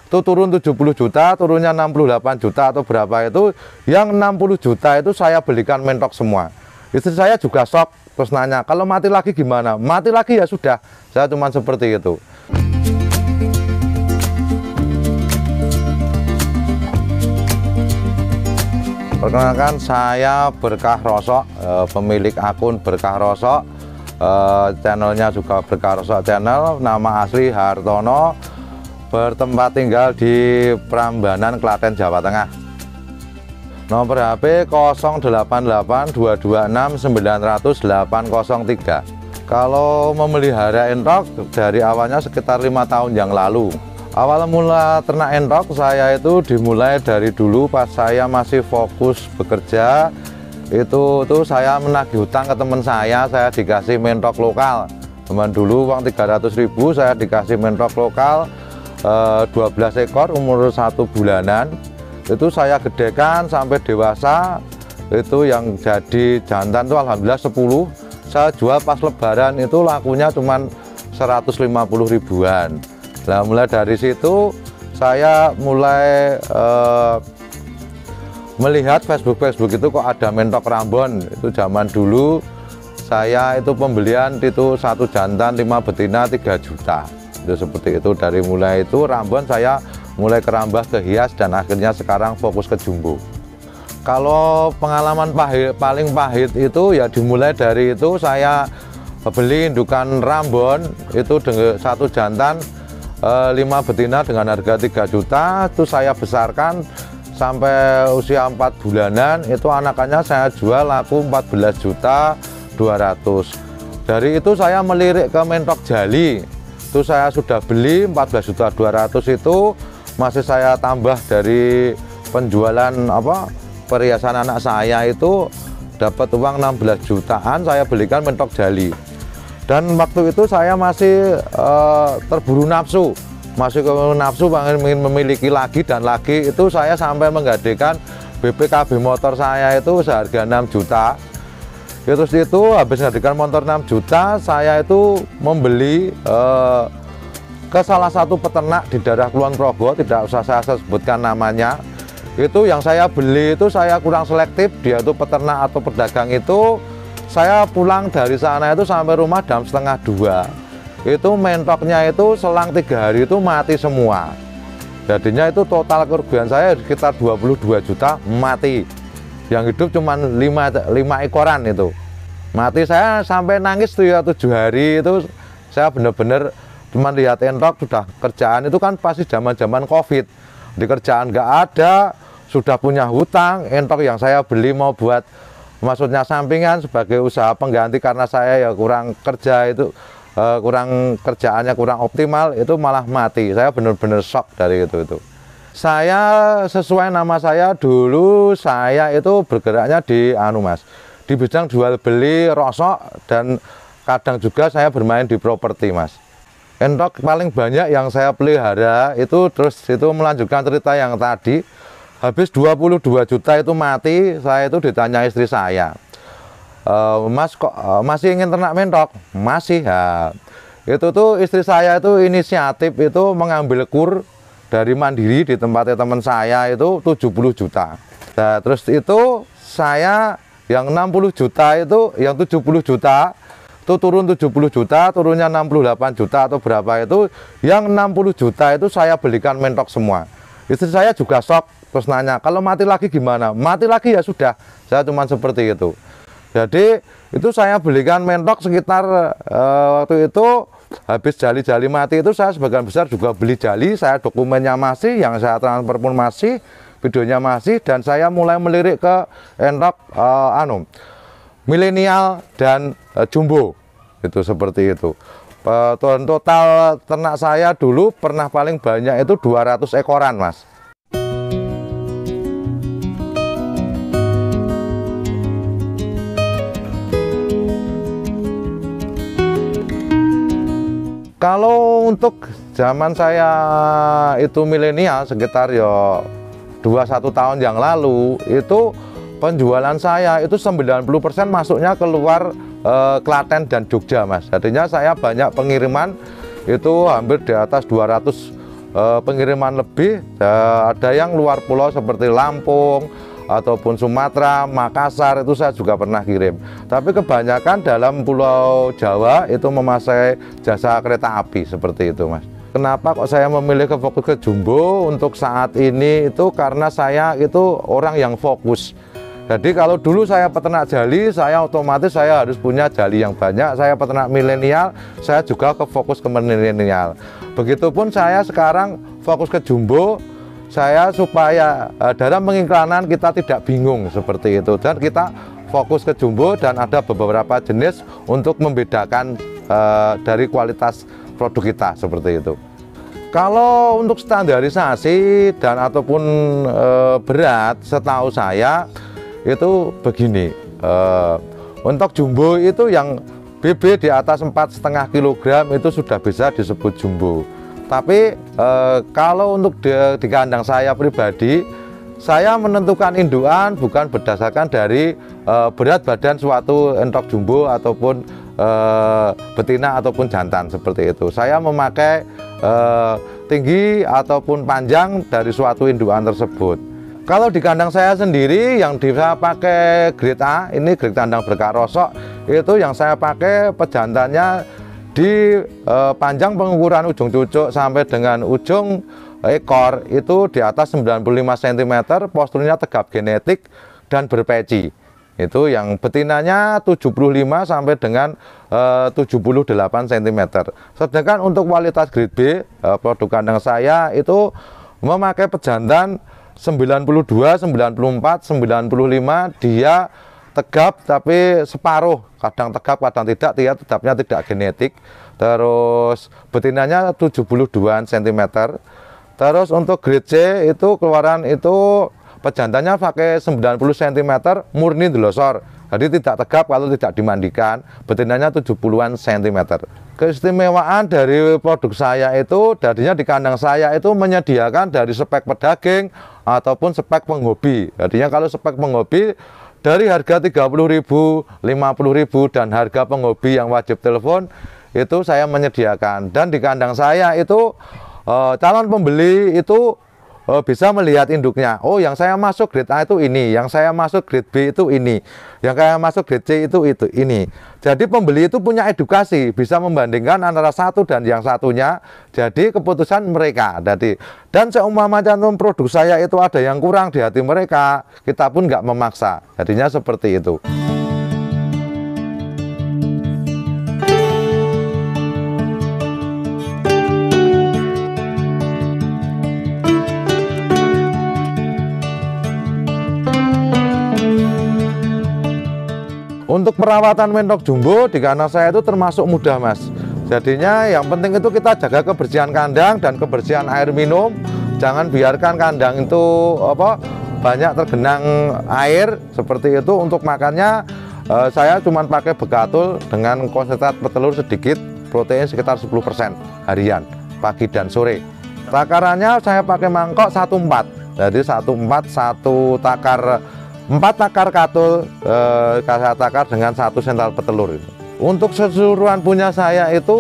itu turun 70 juta, turunnya 68 juta atau berapa itu, yang 60 juta itu saya belikan mentok semua. Istri saya juga shock, terus nanya, kalau mati lagi gimana? Mati lagi ya sudah, saya cuma seperti itu. Perkenalkan, saya Berkah Rosok, pemilik akun Berkah Rosok, channelnya juga Berkah Rosok Channel, nama asli Hartono, bertempat tinggal di Prambanan, Klaten, Jawa Tengah. Nomor HP 0826969003. Kalau memelihara entok dari awalnya sekitar 5 tahun yang lalu. Awal mula ternak entok saya itu dimulai dari dulu pas saya masih fokus bekerja. Itu saya menagih hutang ke teman saya dikasih mentok lokal. Teman dulu uang 300.000, saya dikasih mentok lokal 12 ekor umur 1 bulanan. Itu saya gedekan sampai dewasa. Itu yang jadi jantan itu alhamdulillah 10. Saya jual pas lebaran itu lakunya cuman 150 ribuan. Nah, mulai dari situ saya mulai melihat Facebook itu kok ada mentok Rambon. Itu zaman dulu saya itu pembelian itu 1 jantan 5 betina 3 juta. Itu seperti itu. Dari mulai itu Rambon saya mulai kerambah ke hias dan akhirnya sekarang fokus ke jumbo. Kalau pengalaman paling pahit itu ya dimulai dari itu saya beli indukan Rambon itu dengan 1 jantan 5 betina dengan harga 3 juta. Itu saya besarkan sampai usia 4 bulanan, itu anakannya saya jual laku 14.200.000. Dari itu saya melirik ke mentok Jali. Itu saya sudah beli 14.200.000, itu masih saya tambah dari penjualan perhiasan anak saya, itu dapat uang 16 jutaan, saya belikan mentok Jali. Dan waktu itu saya masih terburu nafsu, ingin memiliki lagi dan lagi. Itu saya sampai menggadekan BPKB motor saya itu seharga 6 juta. Terus itu habis menggadekan motor 6 juta, saya itu membeli ke salah satu peternak di daerah Kulon Progo, tidak usah saya sebutkan namanya. Itu yang saya beli itu saya kurang selektif, dia itu peternak atau pedagang itu. Saya pulang dari sana itu sampai rumah jam 1:30. Itu mentoknya itu selang 3 hari itu mati semua. Jadinya itu total kerugian saya sekitar 22 juta mati. Yang hidup cuma 5 ekoran itu. Mati saya sampai nangis tuh ya 7 hari itu. Saya bener-bener cuma lihat entok, sudah kerjaan itu kan pasti zaman-zaman Covid. Di kerjaan nggak ada, sudah punya hutang, entok yang saya beli mau buat maksudnya sampingan sebagai usaha pengganti karena saya ya kurang kerja itu, kerjaannya kurang optimal, itu malah mati. Saya benar-benar shock dari itu. Saya sesuai nama saya dulu, saya itu bergeraknya di di bidang jual beli rosok dan kadang juga saya bermain di properti, Mas. Entok paling banyak yang saya pelihara itu, terus itu melanjutkan cerita yang tadi. Habis 22 juta itu mati, saya itu ditanya istri saya, Mas kok masih ingin ternak mentok? Masih ya. Itu tuh istri saya itu inisiatif itu mengambil kur dari mandiri di tempatnya teman saya itu 70 juta. Nah, terus itu saya yang 60 juta itu, yang 70 juta itu turun 70 juta, turunnya 68 juta atau berapa itu, yang 60 juta itu saya belikan mentok semua. Istri saya juga shock, terus nanya, kalau mati lagi gimana? Mati lagi ya sudah, saya cuma seperti itu. Jadi itu saya belikan mentok sekitar waktu itu habis jali-jali mati itu saya sebagian besar juga beli jali, saya dokumennya masih, yang saya transfer pun masih, videonya masih, dan saya mulai melirik ke entok milenial dan jumbo, itu seperti itu. Total ternak saya dulu pernah paling banyak itu 200 ekoran, Mas. Kalau untuk zaman saya itu milenial sekitar ya 21 tahun yang lalu, itu penjualan saya itu 90% masuknya keluar Klaten dan Jogja, Mas. Jadinya saya banyak pengiriman itu hampir di atas 200 pengiriman lebih, ada yang luar pulau seperti Lampung ataupun Sumatera, Makassar, itu saya juga pernah kirim. Tapi kebanyakan dalam Pulau Jawa itu memakai jasa kereta api seperti itu, Mas. Kenapa kok saya memilih fokus ke jumbo untuk saat ini? Itu karena saya itu orang yang fokus. Jadi kalau dulu saya peternak jali, saya otomatis saya harus punya jali yang banyak. Saya peternak milenial, saya juga fokus ke milenial. Begitupun saya sekarang fokus ke jumbo, saya supaya dalam pengiklanan kita tidak bingung seperti itu. Dan kita fokus ke jumbo dan ada beberapa jenis untuk membedakan dari kualitas produk kita seperti itu. Kalau untuk standarisasi dan ataupun berat, setahu saya itu begini, untuk jumbo itu yang BB di atas 4,5 kg itu sudah bisa disebut jumbo. Tapi kalau untuk di kandang saya pribadi, saya menentukan indukan bukan berdasarkan dari berat badan suatu entok jumbo ataupun betina ataupun jantan seperti itu. Saya memakai tinggi ataupun panjang dari suatu indukan tersebut. Kalau di kandang saya sendiri yang saya pakai grade A, ini grade kandang berkah rosok, itu yang saya pakai pejantannya di panjang pengukuran ujung cucuk sampai dengan ujung ekor itu di atas 95 cm, posturnya tegap genetik dan berpeci. Itu yang betinanya 75 sampai dengan 78 cm. Sedangkan untuk kualitas grade B, produk kandang saya itu memakai pejantan 92, 94, 95, dia tegap tapi separuh, kadang tegap kadang tidak, dia tegapnya tidak genetik. Terus betinanya 72 cm. Terus untuk grade C itu keluaran itu pejantannya pakai 90 cm murni delosor, jadi tidak tegap kalau tidak dimandikan. Betinanya 70-an cm. Keistimewaan dari produk saya itu dadinya di kandang saya itu menyediakan dari spek pedaging ataupun spek penghobi. Jadinya kalau spek penghobi dari harga 30.000, 50.000 dan harga penghobi yang wajib telepon itu saya menyediakan. Dan di kandang saya itu calon pembeli itu bisa melihat induknya. Oh, yang saya masuk grade A itu ini, yang saya masuk grade B itu ini, yang saya masuk grade C itu ini. Jadi pembeli itu punya edukasi, bisa membandingkan antara satu dan yang satunya. Jadi keputusan mereka. Dan seumpama cantum produk saya itu ada yang kurang di hati mereka, kita pun nggak memaksa. Jadinya seperti itu. Untuk perawatan mentok jumbo di kandang saya itu termasuk mudah, Mas. Jadinya yang penting itu kita jaga kebersihan kandang dan kebersihan air minum. Jangan biarkan kandang itu banyak tergenang air seperti itu. Untuk makannya saya cuma pakai bekatul dengan konsentrat petelur sedikit, protein sekitar 10% harian, pagi dan sore. Takarannya saya pakai mangkok 1/4. Jadi 1/4 satu takar, 4 takar katul, saya takar dengan 1 sentral petelur. Untuk keseluruhan punya saya itu,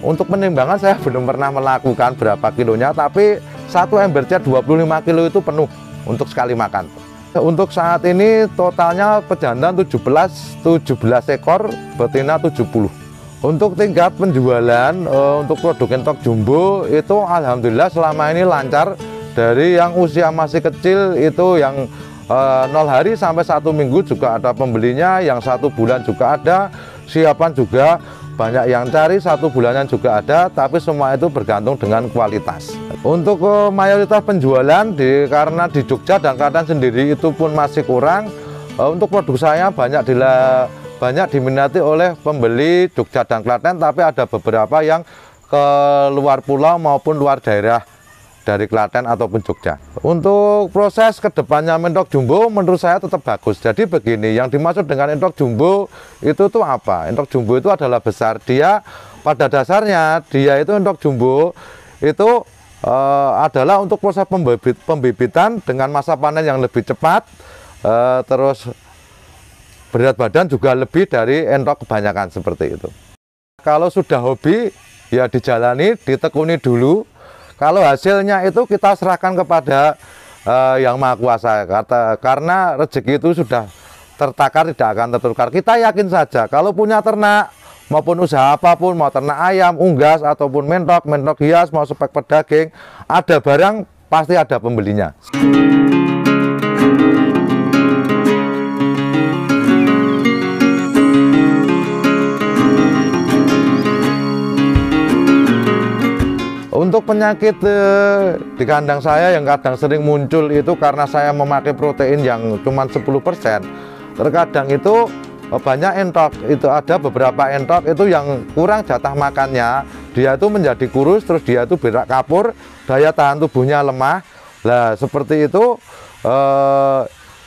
untuk penimbangan saya belum pernah melakukan berapa kilonya, tapi satu embernya 25 kilo itu penuh untuk sekali makan. Untuk saat ini totalnya pejantan 17 ekor, betina 70. Untuk tingkat penjualan untuk produk entok jumbo itu alhamdulillah selama ini lancar. Dari yang usia masih kecil itu yang 0 hari sampai 1 minggu juga ada pembelinya, yang 1 bulan juga ada, siapan juga banyak yang cari, 1 bulanan juga ada, tapi semua itu bergantung dengan kualitas. Untuk mayoritas penjualan karena di Jogja dan Klaten sendiri itu pun masih kurang, untuk produk saya banyak diminati oleh pembeli Jogja dan Klaten, tapi ada beberapa yang ke luar pulau maupun luar daerah dari Klaten ataupun Jogja. Untuk proses kedepannya entok jumbo menurut saya tetap bagus. Jadi begini, yang dimaksud dengan entok jumbo itu tuh apa? Entok jumbo itu adalah besar. Dia pada dasarnya dia itu entok jumbo itu adalah untuk proses pembibitan dengan masa panen yang lebih cepat, terus berat badan juga lebih dari entok kebanyakan seperti itu. Kalau sudah hobi ya dijalani, ditekuni dulu. Kalau hasilnya itu kita serahkan kepada Yang Maha Kuasa, karena rezeki itu sudah tertakar, tidak akan tertukar. Kita yakin saja kalau punya ternak maupun usaha apapun, mau ternak ayam, unggas ataupun mentok hias, mau spek pedaging, ada barang pasti ada pembelinya. Untuk penyakit di kandang saya yang kadang sering muncul itu karena saya memakai protein yang cuma 10%. Terkadang itu banyak entok, itu ada beberapa entok itu yang kurang jatah makannya, dia itu menjadi kurus, terus dia itu berak kapur, daya tahan tubuhnya lemah. Nah seperti itu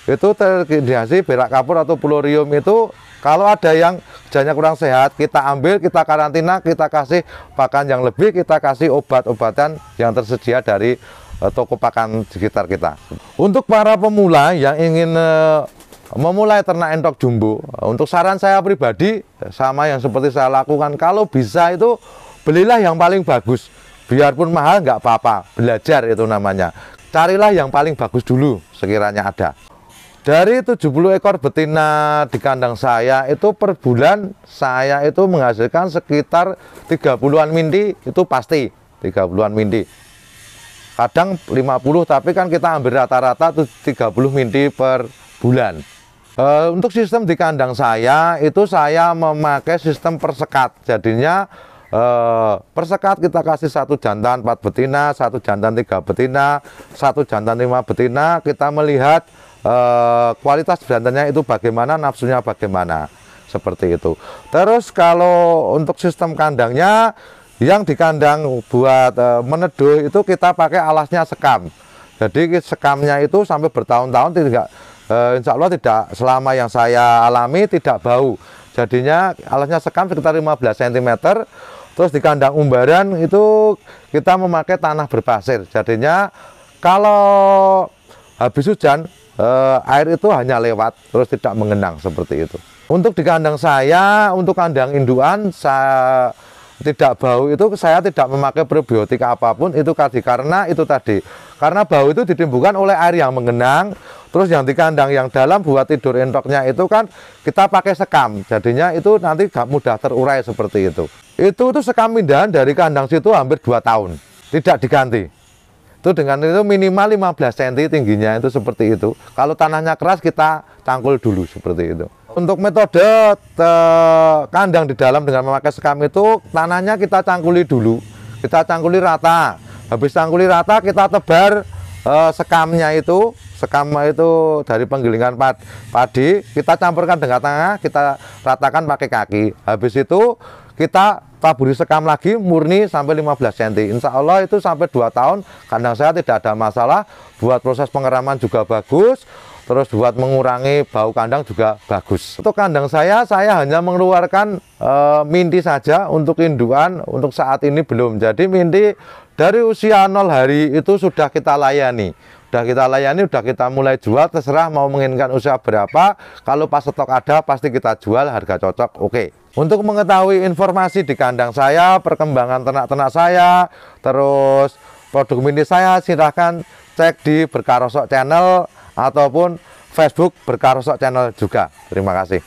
terindikasi berak kapur atau plurium itu. Kalau ada yang jalannya kurang sehat, kita ambil, kita karantina, kita kasih pakan yang lebih, kita kasih obat-obatan yang tersedia dari toko pakan sekitar kita. Untuk para pemula yang ingin memulai ternak entok jumbo, untuk saran saya pribadi, sama yang seperti saya lakukan, kalau bisa itu belilah yang paling bagus. Biarpun mahal nggak apa-apa, belajar itu namanya. Carilah yang paling bagus dulu sekiranya ada. Dari 70 ekor betina di kandang saya itu per bulan saya itu menghasilkan sekitar 30-an minti, itu pasti 30-an minti. Kadang 50, tapi kan kita ambil rata-rata 30 minti per bulan. Untuk sistem di kandang saya itu saya memakai sistem persekat. Jadinya persekat kita kasih 1 jantan 4 betina, 1 jantan 3 betina, 1 jantan 5 betina. Kita melihat kualitas jantannya itu bagaimana, nafsunya bagaimana, seperti itu. Terus kalau untuk sistem kandangnya, yang di kandang buat meneduh itu kita pakai alasnya sekam. Jadi sekamnya itu sampai bertahun-tahun tidak, insya Allah tidak, selama yang saya alami tidak bau. Jadinya alasnya sekam sekitar 15 cm. Terus di kandang umbaran itu kita memakai tanah berpasir. Jadinya kalau habis hujan air itu hanya lewat, terus tidak mengenang, seperti itu. Untuk di kandang saya, untuk kandang induan, saya tidak bau itu, saya tidak memakai probiotik apapun itu karena itu tadi, karena bau itu ditimbulkan oleh air yang mengenang. Terus yang di kandang yang dalam buat tidur entoknya itu kan kita pakai sekam, jadinya itu nanti gak mudah terurai, seperti itu. Itu sekam pindahan dari kandang situ hampir 2 tahun tidak diganti. Itu dengan itu minimal 15 cm tingginya, itu seperti itu. Kalau tanahnya keras kita cangkul dulu, seperti itu. Untuk metode kandang di dalam dengan memakai sekam itu, tanahnya kita cangkuli dulu, kita cangkuli rata. Habis cangkuli rata kita tebar sekamnya itu, sekam itu dari penggilingan padi, kita campurkan dengan tangan, kita ratakan pakai kaki. Habis itu kita taburi sekam lagi murni sampai 15 cm. Insya Allah itu sampai 2 tahun kandang saya tidak ada masalah. Buat proses pengeraman juga bagus, terus buat mengurangi bau kandang juga bagus. Untuk kandang saya hanya mengeluarkan minti saja untuk induan. Untuk saat ini belum. Jadi minti dari usia 0 hari itu sudah kita layani. Sudah kita mulai jual, terserah mau menginginkan usia berapa. Kalau pas stok ada pasti kita jual, harga cocok, oke. Untuk mengetahui informasi di kandang saya, perkembangan ternak-ternak saya, terus produk mini saya, silahkan cek di Berkah Rosok Channel ataupun Facebook Berkah Rosok Channel juga. Terima kasih.